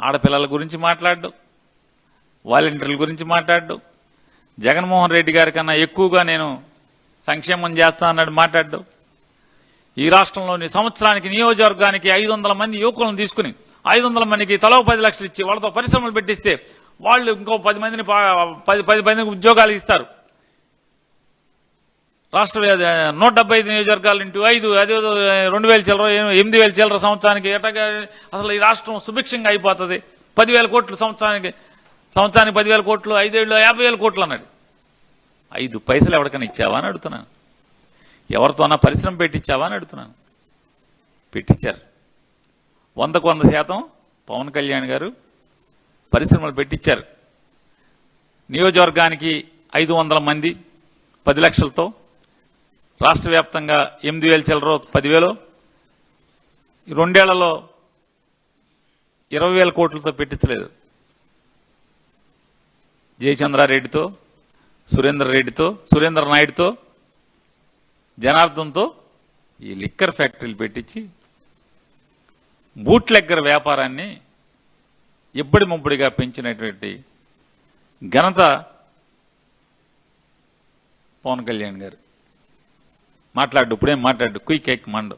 ఆడపిల్లల గురించి మాట్లాడు, వాలంటీర్ల గురించి మాట్లాడు, జగన్మోహన్ రెడ్డి గారి కన్నా ఎక్కువగా నేను సంక్షేమం చేస్తా అన్నాడు మాట్లాడు. ఈ రాష్ట్రంలోని సంవత్సరానికి నియోజకవర్గానికి 500 మంది యువకులను తీసుకుని 500 మందికి తలో 10 లక్షలు ఇచ్చి వాళ్ళతో పరిశ్రమలు పెట్టిస్తే వాళ్ళు ఇంకో 10 మందిని 10 మందికి ఉద్యోగాలు ఇస్తారు. రాష్ట్ర 175 నియోజకవర్గాలు ఇంటూ 5 అదే 2000 చిల్లర 8000 చిల్లర సంవత్సరానికి ఎటగా అసలు ఈ రాష్ట్రం సుభిక్షంగా అయిపోతుంది. 10,000 కోట్లు సంవత్సరానికి 10,000 కోట్లు, 5 ఏళ్ళు 50,000 కోట్లు అన్నాడు. 5 పైసలు ఎవరికైనా ఇచ్చావా అని అడుగుతున్నాను. ఎవరితోనా పరిశ్రమ పెట్టించావా అని అడుగుతున్నాను. పెట్టించారు. 100కు 100% పవన్ కళ్యాణ్ గారు పరిశ్రమలు పెట్టించారు. నియోజకవర్గానికి 500 మంది 10 లక్షలతో, రాష్ట్ర వ్యాప్తంగా 8,000 చిల్లర 10,000, 2 ఏళ్లలో 20,000 కోట్లతో పెట్టించలేదు. జయచంద్రారెడ్డితో, సురేంద్ర నాయుడుతో, జనార్దన్తో ఈ లిక్కర్ ఫ్యాక్టరీలు పెట్టించి బూట్ లెక్కర్ వ్యాపారాన్ని ఇబ్బడి ముబ్బడిగా పెంచినటువంటి ఘనత పవన్ కళ్యాణ్ గారు. మాట్లాడు, ఇప్పుడేం మాట్లాడు, క్విక్ కేక్ మండు.